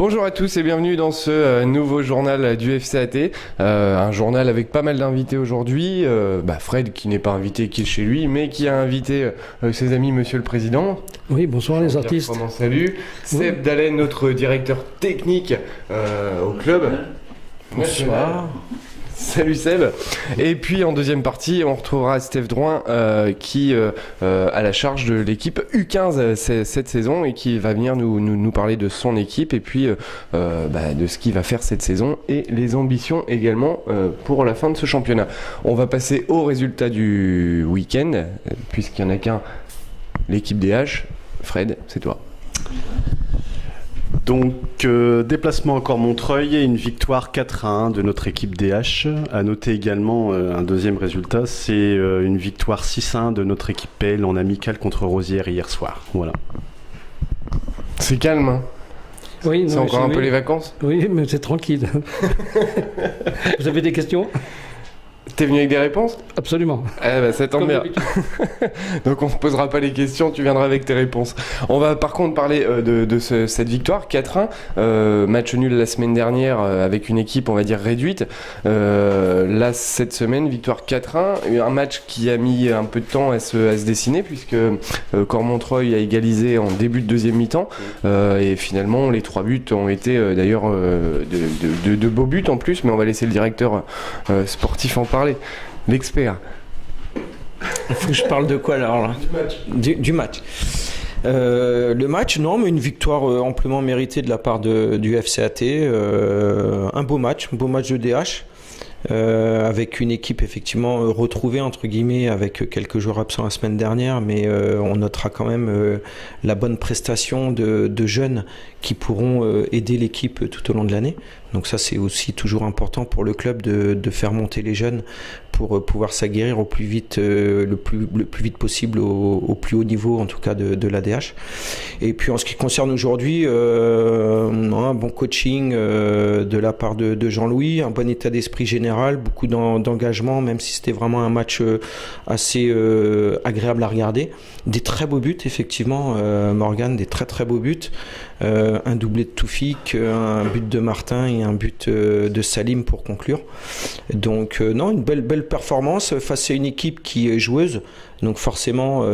Bonjour à tous et bienvenue dans ce nouveau journal du FCAT, un journal avec pas mal d'invités aujourd'hui. Fred qui n'est pas invité, qui est chez lui, mais qui a invité ses amis, Monsieur le Président. Oui, bonsoir les artistes. Salut. Seb Dalen, notre directeur technique au club. Bonsoir. Salut Seb. Et puis en deuxième partie, on retrouvera Steph Drouin qui a la charge de l'équipe U15 cette saison et qui va venir nous parler de son équipe et puis de ce qu'il va faire cette saison et les ambitions également pour la fin de ce championnat. On va passer aux résultats du week-end puisqu'il n'y en a qu'un, l'équipe DH. Fred, c'est toi. Donc, déplacement encore Montreuil et une victoire 4-1 de notre équipe DH. À noter également un deuxième résultat, c'est une victoire 6-1 de notre équipe PL en amical contre Rosières hier soir. Voilà. C'est calme, hein. Oui, c'est encore un peu les vacances. Oui, mais c'est tranquille. Vous avez des questions ? T'es venu avec des réponses ? Absolument. Ça tombe bien. Donc on ne se posera pas les questions, tu viendras avec tes réponses. On va par contre parler de cette victoire, 4-1. Match nul la semaine dernière avec une équipe, on va dire, réduite. Là, cette semaine, victoire 4-1. Un match qui a mis un peu de temps à se dessiner puisque Cormontreuil a égalisé en début de deuxième mi-temps. Et finalement, les 3 buts ont été d'ailleurs de beaux buts en plus, mais on va laisser le directeur sportif en parler. L'expert. Il faut que je parle de quoi alors là ? Du match. Le match, non, mais une victoire amplement méritée de la part du FCAT. Un beau match de DH. Avec une équipe effectivement retrouvée entre guillemets avec quelques joueurs absents la semaine dernière, mais on notera quand même la bonne prestation de jeunes qui pourront aider l'équipe tout au long de l'année. Donc ça c'est aussi toujours important pour le club de faire monter les jeunes pour pouvoir s'aguerrir au plus vite, le plus vite possible au plus haut niveau en tout cas de l'ADH. Et puis en ce qui concerne aujourd'hui, un bon coaching de la part de Jean-Louis, un bon état d'esprit général, beaucoup d'engagement, même si c'était vraiment un match assez agréable à regarder. Des très beaux buts effectivement, Morgan, des très très beaux buts. Un doublé de Toufik, un but de Martin et un but de Salim pour conclure. Donc non, une belle performance face à une équipe qui est joueuse. Donc forcément,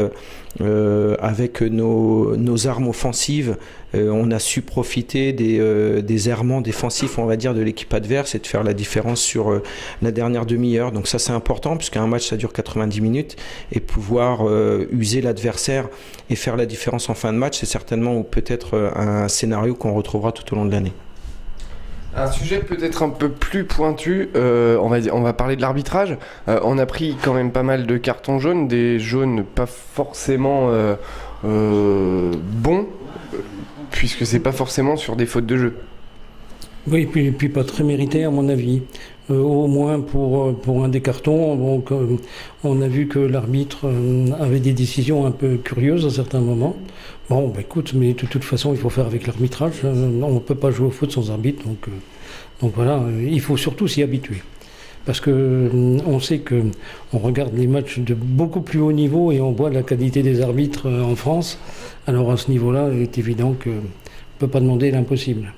avec nos armes offensives, on a su profiter des errements défensifs, on va dire, de l'équipe adverse et de faire la différence sur la dernière demi-heure. Donc ça c'est important puisqu'un match ça dure 90 minutes et pouvoir user l'adversaire et faire la différence en fin de match, c'est certainement ou peut-être un scénario qu'on retrouvera tout au long de l'année. Un sujet peut-être un peu plus pointu, on va parler de l'arbitrage. On a pris quand même pas mal de cartons jaunes, des jaunes pas forcément bons, puisque c'est pas forcément sur des fautes de jeu. Oui, puis pas très mérité à mon avis. Au moins pour un des cartons. Donc, on a vu que l'arbitre avait des décisions un peu curieuses à certains moments. Bon, écoute, mais de toute façon, il faut faire avec l'arbitrage. On ne peut pas jouer au foot sans arbitre. Donc voilà, il faut surtout s'y habituer. Parce que on sait qu'on regarde les matchs de beaucoup plus haut niveau et on voit la qualité des arbitres en France. Alors à ce niveau-là, il est évident qu'on ne peut pas demander l'impossible.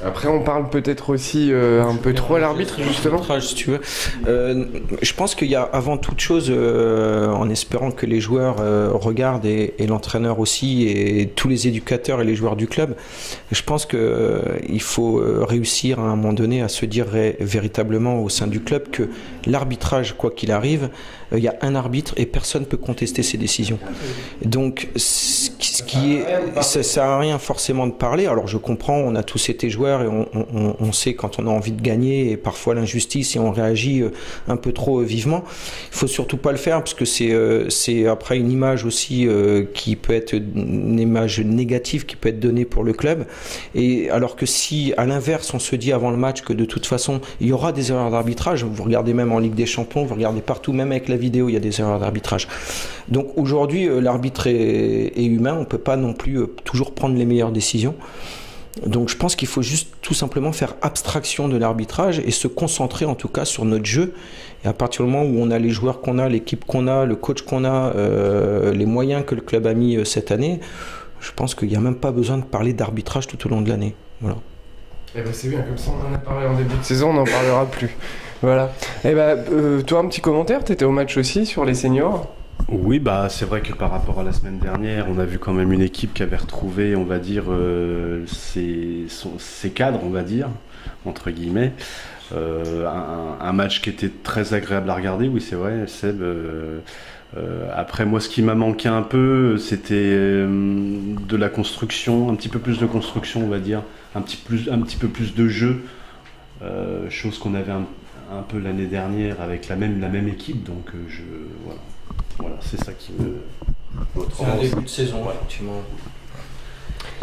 Après, on parle peut-être aussi un peu trop à l'arbitre, justement. Si tu veux. Je pense qu'il y a avant toute chose, en espérant que les joueurs regardent et l'entraîneur aussi, et tous les éducateurs et les joueurs du club, je pense qu'il faut réussir à un moment donné à se dire véritablement au sein du club que l'arbitrage, quoi qu'il arrive, il y a un arbitre et personne ne peut contester ses décisions. Donc, ça sert à rien forcément de parler. Alors, je comprends, on a tous été joueurs et on sait quand on a envie de gagner et parfois l'injustice et on réagit un peu trop vivement. Il faut surtout pas le faire parce que c'est après une image aussi qui peut être une image négative qui peut être donnée pour le club. Et alors que si à l'inverse on se dit avant le match que de toute façon il y aura des erreurs d'arbitrage, vous regardez même en Ligue des Champions, vous regardez partout, même avec la vidéo il y a des erreurs d'arbitrage. Donc aujourd'hui l'arbitre est humain, on peut pas non plus toujours prendre les meilleures décisions. Donc je pense qu'il faut juste tout simplement faire abstraction de l'arbitrage et se concentrer en tout cas sur notre jeu. Et à partir du moment où on a les joueurs qu'on a, l'équipe qu'on a, le coach qu'on a, les moyens que le club a mis cette année, je pense qu'il n'y a même pas besoin de parler d'arbitrage tout au long de l'année. Voilà. Eh ben c'est bien, comme ça on en a parlé en début de saison, on n'en parlera plus. Voilà. Eh ben, toi, un petit commentaire, t'étais au match aussi sur les seniors? Oui, bah c'est vrai que par rapport à la semaine dernière, on a vu quand même une équipe qui avait retrouvé, on va dire, ses cadres, on va dire, entre guillemets. Un match qui était très agréable à regarder, oui c'est vrai, Seb. Après moi, ce qui m'a manqué un peu, c'était de la construction, un petit peu plus de construction, on va dire, un petit peu plus de jeu, chose qu'on avait un peu l'année dernière avec la même équipe. Donc voilà, c'est ça qui me. C'est un début de saison, effectivement.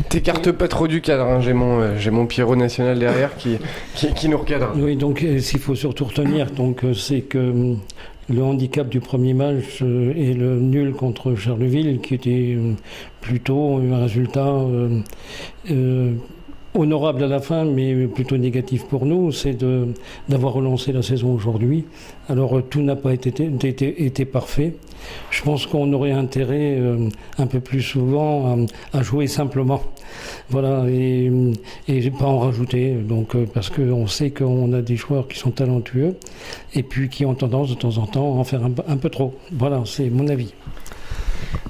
T'écartes pas trop du cadre, hein. J'ai mon Pierrot national derrière qui nous recadre. Oui, donc s'il faut surtout retenir, c'est que le handicap du premier match est le nul contre Charleville, qui était plutôt un résultat honorable à la fin, mais plutôt négatif pour nous, c'est d'avoir relancé la saison aujourd'hui. Alors tout n'a pas été parfait. Je pense qu'on aurait intérêt un peu plus souvent à jouer simplement. Voilà, et pas en rajouter, parce qu'on sait qu'on a des joueurs qui sont talentueux et puis qui ont tendance de temps en temps à en faire un peu trop. Voilà, c'est mon avis.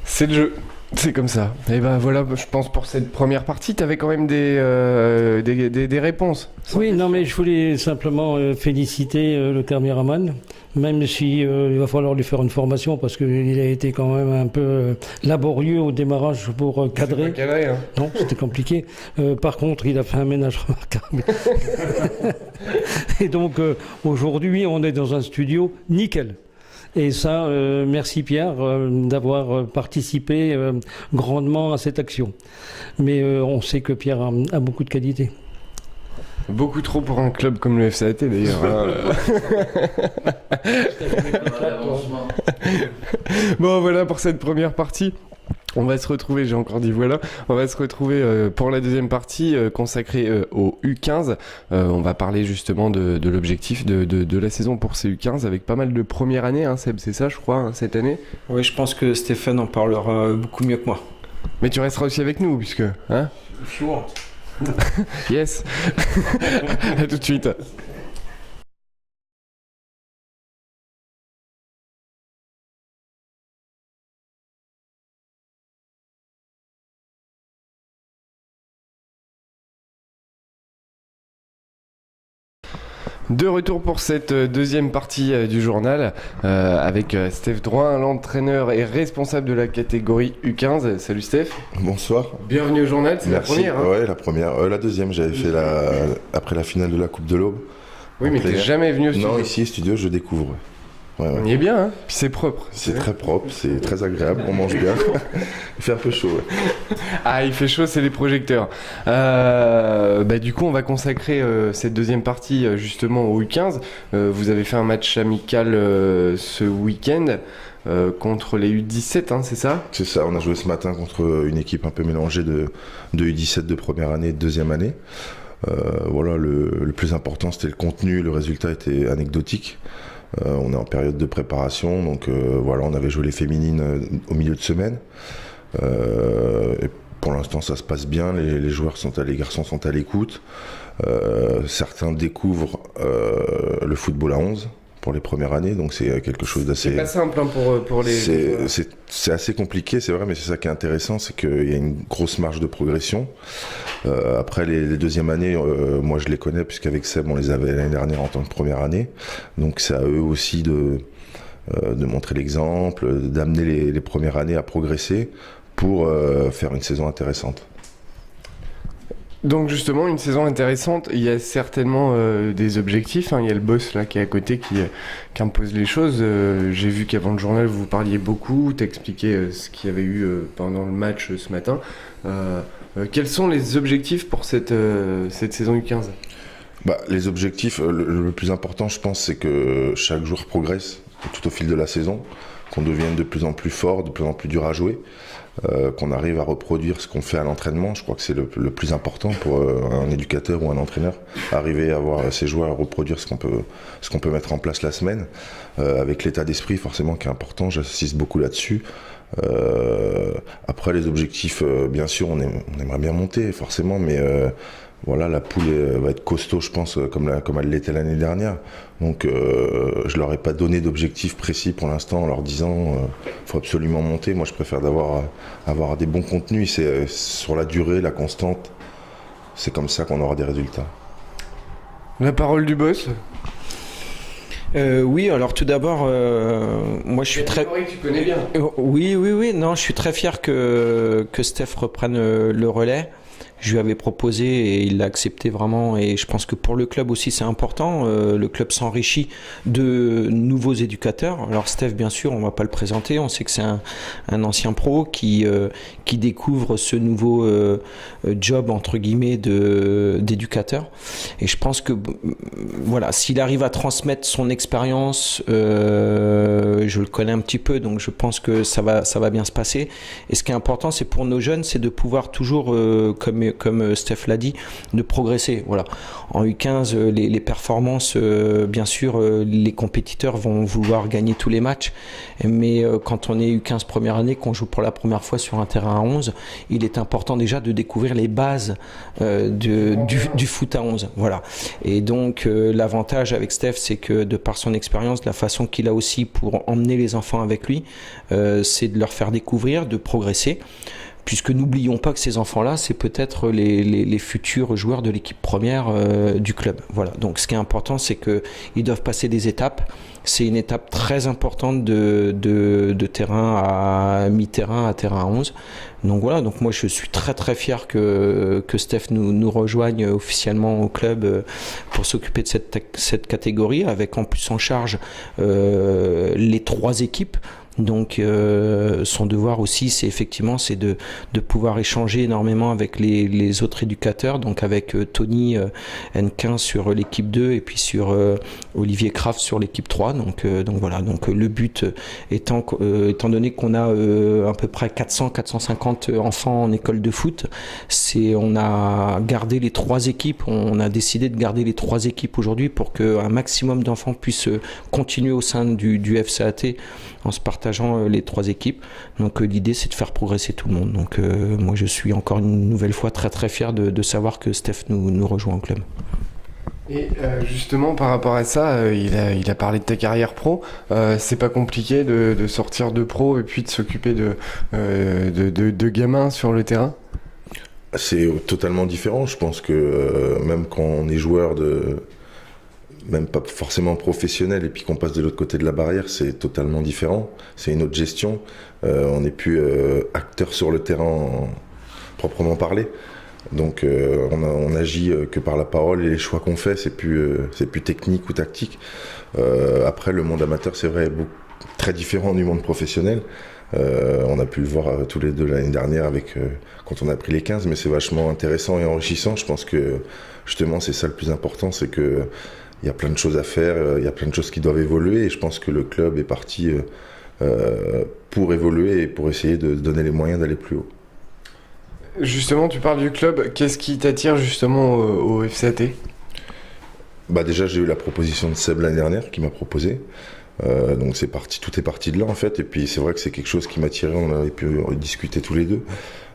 C'est le jeu. C'est comme ça. Et ben voilà, je pense pour cette première partie, tu avais quand même des réponses. Oui, non, mais je voulais simplement féliciter le caméraman, même si il va falloir lui faire une formation parce qu'il a été quand même un peu laborieux au démarrage pour cadrer. C'était pas cadré, hein. Non, c'était compliqué. Par contre, il a fait un ménage remarquable. Et donc aujourd'hui, on est dans un studio nickel. Et ça, merci Pierre d'avoir participé grandement à cette action. Mais on sait que Pierre a beaucoup de qualités. Beaucoup trop pour un club comme le FCAT d'ailleurs. Bon voilà pour cette première partie. On va se retrouver, j'ai encore dit voilà, on va se retrouver pour la deuxième partie consacrée au U15. On va parler justement de l'objectif de la saison pour ces U15 avec pas mal de première année, hein, Seb, c'est ça je crois, hein, cette année. Oui, je pense que Stéphane en parlera beaucoup mieux que moi. Mais tu resteras aussi avec nous puisque... Hein Sure. Yes. À tout de suite. De retour pour cette deuxième partie du journal avec Steph Drouin, l'entraîneur et responsable de la catégorie U15. Salut Steph. Bonsoir. Bienvenue au journal, c'est Merci. la première. Hein. Ouais, la première. La deuxième, j'avais fait après la finale de la Coupe de l'Aube. Oui, mais t'es jamais venu au studio. Non, ici, studio, je découvre. Ouais. On y est bien, hein. Puis c'est propre. C'est très propre, c'est très agréable, on mange bien. Il fait un peu chaud. Ouais. Ah, il fait chaud, c'est les projecteurs. Du coup, on va consacrer cette deuxième partie justement au U15. Vous avez fait un match amical ce week-end contre les U17, hein, c'est ça ? C'est ça, on a joué ce matin contre une équipe un peu mélangée de U17 de première année et de deuxième année. Voilà, le plus important, c'était le contenu, le résultat était anecdotique. On est en période de préparation, donc voilà, on avait joué les féminines au milieu de semaine. Et pour l'instant, ça se passe bien. Les garçons sont à l'écoute. Certains découvrent le football à 11 pour les premières années, donc c'est quelque chose d'assez... C'est pas simple hein, pour les... C'est assez compliqué, c'est vrai, mais c'est ça qui est intéressant, c'est qu'il y a une grosse marge de progression. Après les deuxièmes années, moi je les connais, puisqu'avec Seb, on les avait l'année dernière en tant que première année. Donc c'est à eux aussi de montrer l'exemple, d'amener les premières années à progresser pour faire une saison intéressante. Donc justement, une saison intéressante, il y a certainement des objectifs, hein. Il y a le boss là qui est à côté qui impose les choses. J'ai vu qu'avant le journal, vous parliez beaucoup, t'expliquais ce qu'il y avait eu pendant le match ce matin. Quels sont les objectifs pour cette saison U15 ? Les objectifs, le plus important je pense, c'est que chaque joueur progresse tout au fil de la saison, qu'on devienne de plus en plus fort, de plus en plus dur à jouer. Qu'on arrive à reproduire ce qu'on fait à l'entraînement. Je crois que c'est le plus important pour un éducateur ou un entraîneur, arriver à voir ses joueurs à reproduire ce qu'on peut mettre en place la semaine, avec l'état d'esprit forcément qui est important, j'insiste beaucoup là-dessus. Après les objectifs, bien sûr on aimerait bien monter forcément, mais voilà, la poule va être costaud, je pense, comme elle l'était l'année dernière. Donc, je leur ai pas donné d'objectif précis pour l'instant en leur disant faut absolument monter. Moi, je préfère avoir des bons contenus. C'est sur la durée, la constante. C'est comme ça qu'on aura des résultats. La parole du boss. Oui, alors tout d'abord, moi je suis très... Que tu connais bien. Oui, non, je suis très fier que Steph reprenne le relais. Je lui avais proposé et il l'a accepté vraiment, et je pense que pour le club aussi c'est important. Le club s'enrichit de nouveaux éducateurs. Alors Steph, bien sûr, on va pas le présenter, on sait que c'est un ancien pro qui découvre ce nouveau job entre guillemets d'éducateur, et je pense que voilà, s'il arrive à transmettre son expérience, je le connais un petit peu, donc je pense que ça va bien se passer. Et ce qui est important, c'est pour nos jeunes, c'est de pouvoir toujours comme Steph l'a dit, de progresser. Voilà. En U15, les performances, bien sûr, les compétiteurs vont vouloir gagner tous les matchs, mais quand on est U15 première année, qu'on joue pour la première fois sur un terrain à 11, il est important déjà de découvrir les bases du foot à 11. Voilà. Et donc, l'avantage avec Steph, c'est que de par son expérience, la façon qu'il a aussi pour emmener les enfants avec lui, c'est de leur faire découvrir, de progresser. Puisque n'oublions pas que ces enfants-là, c'est peut-être les futurs joueurs de l'équipe première du club. Voilà. Donc ce qui est important, c'est qu'ils doivent passer des étapes. C'est une étape très importante de terrain à mi-terrain à terrain à 11. Donc voilà, donc moi je suis très très fier que Steph nous rejoigne officiellement au club pour s'occuper de cette catégorie, avec en plus en charge les 3 équipes. Donc son devoir aussi, c'est de pouvoir échanger énormément avec les autres éducateurs, donc avec Tony Henquin sur l'équipe 2 et puis sur Olivier Kraft sur l'équipe 3. Donc voilà, donc le but étant donné qu'on a à peu près 400-450 enfants en école de foot, on a gardé les 3 équipes, on a décidé de garder les 3 équipes aujourd'hui pour qu'un maximum d'enfants puissent continuer au sein du FCAT en se partageant les 3 équipes. Donc l'idée, c'est de faire progresser tout le monde. Donc moi je suis encore une nouvelle fois très très fier de savoir que Steph nous rejoint au club. Et justement par rapport à ça, il a parlé de ta carrière pro. C'est pas compliqué de sortir de pro et puis de s'occuper de gamins sur le terrain? C'est totalement différent. Je pense que même quand on est joueur même pas forcément professionnel et puis qu'on passe de l'autre côté de la barrière, c'est totalement différent. C'est une autre gestion. On n'est plus acteur sur le terrain proprement parlé. Donc on agit que par la parole, et les choix qu'on fait, c'est plus technique ou tactique. Après, le monde amateur, c'est vrai, est très différent du monde professionnel. On a pu le voir tous les deux l'année dernière quand on a pris les 15, mais c'est vachement intéressant et enrichissant. Je pense que justement c'est ça le plus important, c'est que il y a plein de choses à faire, il y a plein de choses qui doivent évoluer, et je pense que le club est parti pour évoluer et pour essayer de donner les moyens d'aller plus haut. Justement, tu parles du club, qu'est-ce qui t'attire justement au FCAT? Déjà, j'ai eu la proposition de Seb l'année dernière qui m'a proposé. Donc c'est parti, tout est parti de là en fait, et puis c'est vrai que c'est quelque chose qui m'attirait, on avait pu discuter tous les deux,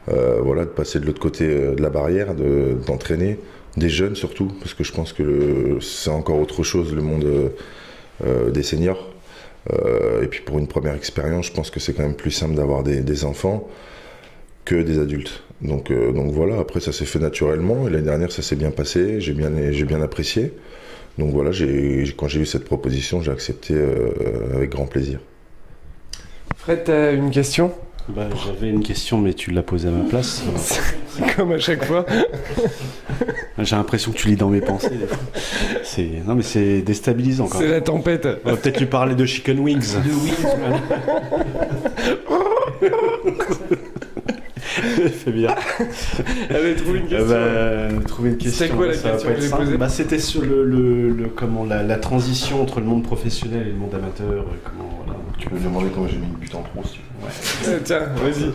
voilà, de passer de l'autre côté de la barrière, d'entraîner des jeunes surtout, parce que je pense que c'est encore autre chose le monde des seniors, et puis pour une première expérience, je pense que c'est quand même plus simple d'avoir des enfants que des adultes. Donc voilà, après ça s'est fait naturellement, et l'année dernière ça s'est bien passé, j'ai bien apprécié. Donc voilà, quand j'ai eu cette proposition, j'ai accepté avec grand plaisir. Fred, t'as une question ? J'avais une question, mais tu l'as posée à ma place. C'est comme à chaque fois. J'ai l'impression que tu lis dans mes pensées. Des fois. Non, mais c'est déstabilisant quand même. C'est la tempête. On va peut-être lui parler de Chicken Wings. C'est bien. Elle avait trouvé une question. C'était quoi la question que j'ai posée ? C'était sur la transition entre le monde professionnel et le monde amateur. Voilà. Tu peux me demander comment j'ai mis une butte en trop, si tu veux. Ouais. Tiens, vas-y.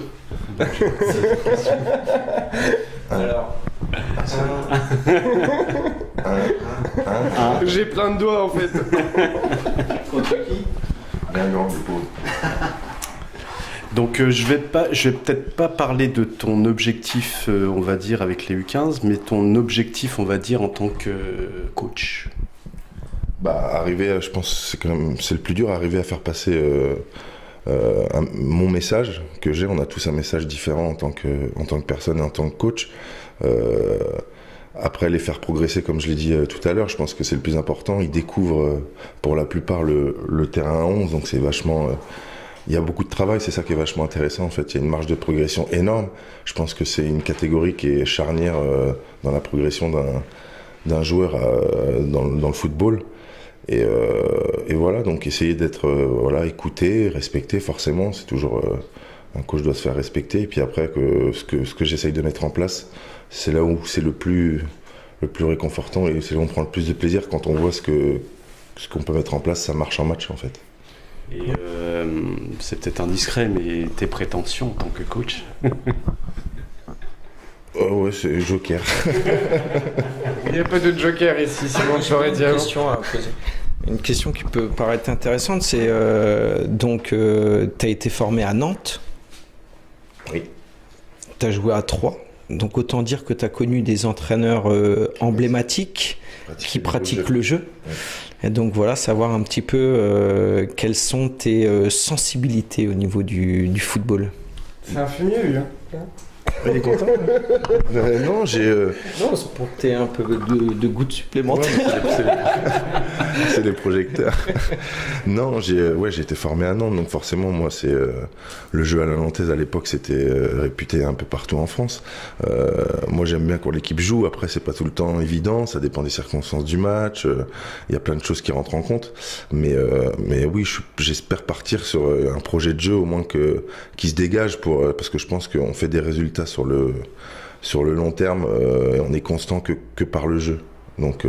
Alors, j'ai plein de doigts en fait. Contre qui ? Bien grand, le pauvre. Donc je vais peut-être pas parler de ton objectif, on va dire, avec les U15, mais ton objectif, on va dire, en tant que coach. Arriver, je pense que c'est le plus dur, arriver à faire passer mon message que j'ai. On a tous un message différent en tant que personne et en tant que coach. Après, les faire progresser, comme je l'ai dit tout à l'heure, je pense que c'est le plus important. Ils découvrent pour la plupart le terrain à 11, donc c'est vachement... il y a beaucoup de travail, c'est ça qui est vachement intéressant en fait. Il y a une marge de progression énorme. Je pense que c'est une catégorie qui est charnière dans la progression d'un joueur dans le football. Et voilà, donc essayer d'être écouté, respecté, forcément, c'est toujours... un coach doit se faire respecter. Et puis après, ce que j'essaye de mettre en place, c'est là où c'est le plus réconfortant et c'est là où on prend le plus de plaisir quand on voit ce qu'on peut mettre en place, ça marche en match en fait. Et c'est peut-être indiscret, mais tes prétentions en tant que coach? Oh ouais, c'est joker. Il n'y a pas de joker ici, sinon je l'aurais dit avant. Une question qui peut paraître intéressante, c'est tu as été formé à Nantes. Oui. Tu as joué à Troyes. Donc autant dire que tu as connu des entraîneurs emblématiques qui pratiquent le jeu. Ouais. Et donc voilà, savoir un petit peu quelles sont tes sensibilités au niveau du football. C'est un fumier, lui. Hein. Il est content. Non, j'ai... Non, c'est pour que tu aies un peu de goutte supplémentaire. Ouais, c'est les projecteurs. Non, j'ai été formé à Nantes, donc forcément, moi, c'est le jeu à la nantaise à l'époque, c'était réputé un peu partout en France. Moi, j'aime bien quand l'équipe joue. Après, c'est pas tout le temps évident, ça dépend des circonstances du match. Il y a plein de choses qui rentrent en compte. Mais oui, j'espère partir sur un projet de jeu au moins qui se dégage parce que je pense qu'on fait des résultats sur le long terme, on est constant que par le jeu. Donc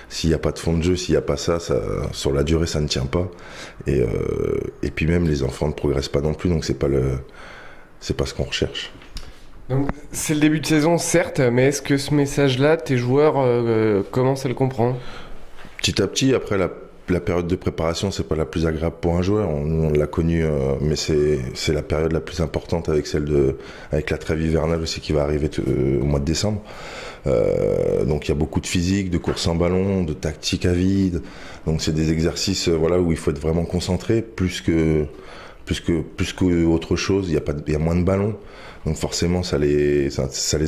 s'il n'y a pas de fond de jeu, s'il n'y a pas ça, sur la durée ça ne tient pas. Et puis même les enfants ne progressent pas non plus, donc c'est pas ce qu'on recherche. Donc c'est le début de saison certes, mais est-ce que ce message-là, tes joueurs commencent à le comprendre? Petit à petit, après la période de préparation, c'est pas la plus agréable pour un joueur. On l'a connu, mais c'est la période la plus importante avec la trêve hivernale aussi qui va arriver au mois de décembre. Donc il y a beaucoup de physique, de course en ballon, de tactique à vide. Donc c'est des exercices où il faut être vraiment concentré plus qu'autre chose. Il y a moins de ballons. Donc forcément, ça les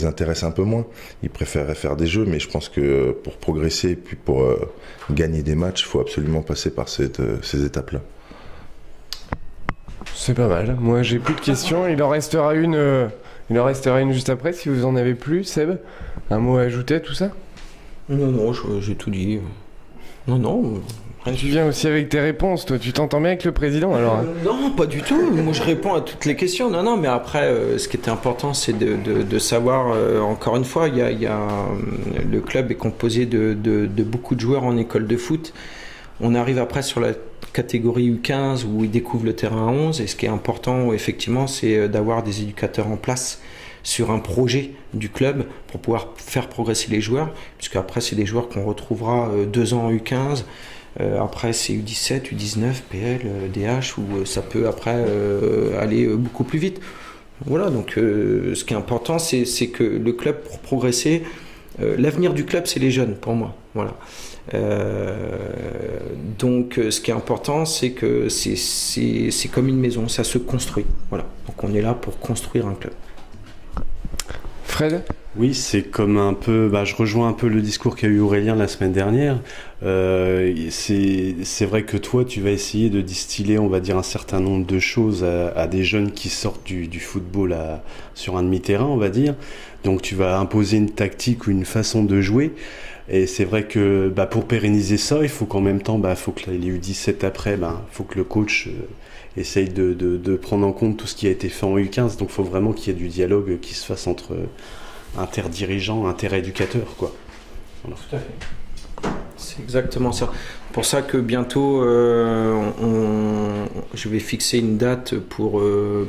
intéresse un peu moins. Ils préféreraient faire des jeux, mais je pense que pour progresser et puis pour gagner des matchs, il faut absolument passer par ces étapes-là. C'est pas mal. Moi, j'ai plus de questions. Il en restera une juste après, si vous en avez plus. Seb, un mot à ajouter à tout ça? Non, j'ai tout dit. Non. Tu viens aussi avec tes réponses, toi. Tu t'entends bien avec le président, alors? Non, pas du tout. Moi, je réponds à toutes les questions. Non, mais après, ce qui était important, c'est de savoir, encore une fois, le club est composé de beaucoup de joueurs en école de foot. On arrive après sur la catégorie U15 où ils découvrent le terrain à 11. Et ce qui est important, effectivement, c'est d'avoir des éducateurs en place sur un projet du club pour pouvoir faire progresser les joueurs. Puisque après, c'est des joueurs qu'on retrouvera 2 ans en U15. Après c'est U17, U19, PL, DH où ça peut après aller beaucoup plus vite. Voilà, donc ce qui est important c'est que le club, pour progresser, l'avenir du club c'est les jeunes pour moi. Voilà. Donc ce qui est important c'est que c'est comme une maison, ça se construit. Voilà. Donc on est là pour construire un club. Fred ? Oui, c'est comme un peu... je rejoins un peu le discours qu'a eu Aurélien la semaine dernière. C'est vrai que toi, tu vas essayer de distiller, on va dire, un certain nombre de choses à des jeunes qui sortent du football sur un demi-terrain, on va dire. Donc tu vas imposer une tactique ou une façon de jouer. Et c'est vrai que pour pérenniser ça, il faut qu'en même temps, faut que les U17 après, faut que le coach essaye de prendre en compte tout ce qui a été fait en U15. Donc il faut vraiment qu'il y ait du dialogue qui se fasse entre interdirigeants, interéducateurs, quoi. Voilà. Tout à fait. C'est exactement ça. Pour ça que bientôt, je vais fixer une date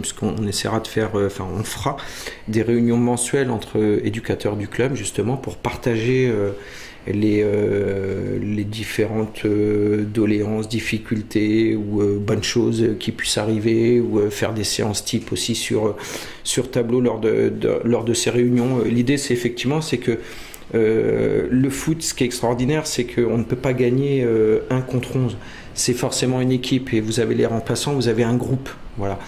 puisqu'on essaiera de faire, on fera des réunions mensuelles entre éducateurs du club, justement, pour partager les différentes doléances, difficultés ou bonnes choses qui puissent arriver, ou faire des séances type aussi sur tableau lors de ces réunions. L'idée, c'est que le foot, ce qui est extraordinaire, c'est qu'on ne peut pas gagner 1 contre 11. C'est forcément une équipe, et vous avez les remplaçants, vous avez un groupe. Voilà.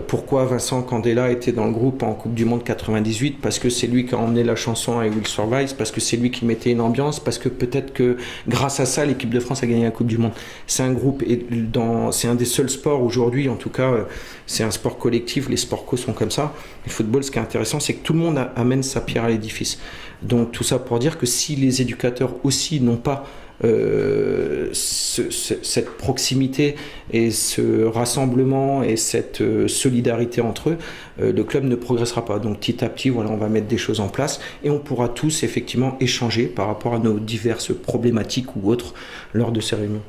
Pourquoi Vincent Candela était dans le groupe en Coupe du Monde 98? Parce que c'est lui qui a emmené la chanson I Will Survive, parce que c'est lui qui mettait une ambiance, parce que peut-être que grâce à ça, l'équipe de France a gagné la Coupe du Monde. C'est un groupe, et c'est un des seuls sports aujourd'hui, en tout cas, c'est un sport collectif, les sports co sont comme ça. Le football, ce qui est intéressant, c'est que tout le monde amène sa pierre à l'édifice. Donc tout ça pour dire que si les éducateurs aussi n'ont pas cette proximité et ce rassemblement et cette solidarité entre eux, le club ne progressera pas. Donc petit à petit, voilà, on va mettre des choses en place et on pourra tous effectivement échanger par rapport à nos diverses problématiques ou autres lors de ces réunions.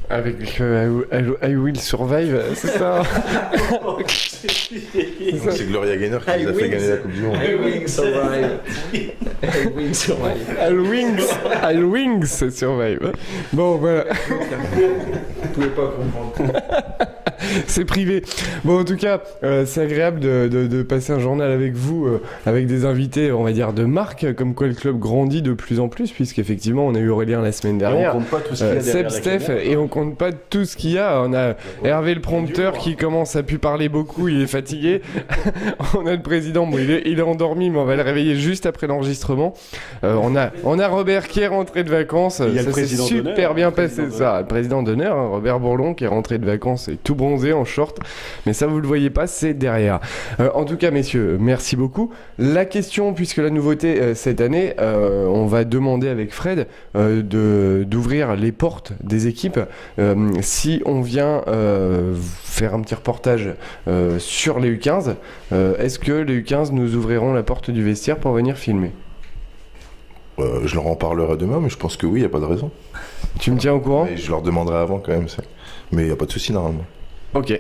Avec I Will Survive, c'est ça? C'est Gloria Gaynor qui nous a fait gagner la Coupe du Monde. I will survive. I will survive. I'll Wings Survive. Bon, voilà. Vous pouvez pas comprendre. C'est privé. Bon, en tout cas, c'est agréable de passer un journal avec vous, avec des invités, on va dire, de marque, comme quoi le club grandit de plus en plus, puisqu'effectivement, on a eu Aurélien la semaine dernière. Et on compte pas tout ce qu'il y a derrière Seb, la Steph, caméra. et on compte pas tout ce qu'il y a. On a Hervé le prompteur qui commence à plus parler beaucoup, il est fatigué. On a le président, bon, il est endormi, mais on va le réveiller juste après l'enregistrement. On a Robert qui est rentré de vacances. Il y a Ça le s'est président super d'honneur, bien le passé, président ça. Le président d'honneur, hein, Robert Bourlon, qui est rentré de vacances et tout bronzé en short. Mais ça, vous le voyez pas, c'est derrière. En tout cas, messieurs, merci beaucoup. La question, puisque la nouveauté cette année, on va demander avec Fred d'ouvrir les portes des équipes. Si on vient faire un petit reportage sur les U15, est-ce que les U15 nous ouvriront la porte du vestiaire pour venir filmer? Je leur en parlerai demain, mais je pense que oui, il n'y a pas de raison. Tu me tiens au courant? Et je leur demanderai avant quand même. Mais il n'y a pas de souci normalement. Ok.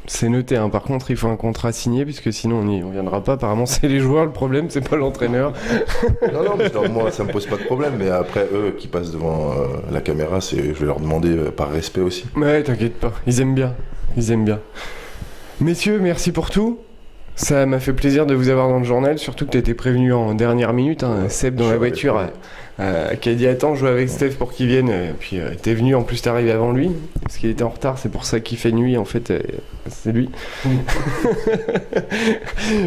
C'est noté, hein. Par contre, il faut un contrat signé, puisque sinon on viendra pas. Apparemment, c'est les joueurs le problème, c'est pas l'entraîneur. Non, mais moi ça me pose pas de problème, mais après eux qui passent devant la caméra, je vais leur demander par respect aussi. Ouais, t'inquiète pas, ils aiment bien. Messieurs, merci pour tout. Ça m'a fait plaisir de vous avoir dans le journal, surtout que t'étais prévenu en dernière minute, hein. Seb dans la voiture qui a dit attends, je joue avec Steph pour qu'il vienne, et puis t'es venu, en plus t'es arrivé avant lui, parce qu'il était en retard, c'est pour ça qu'il fait nuit en fait, c'est lui.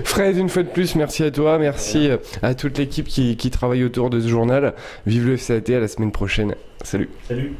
Fred, une fois de plus, merci à toi, merci à toute l'équipe qui travaille autour de ce journal. Vive le FCAT, à la semaine prochaine. Salut. Salut.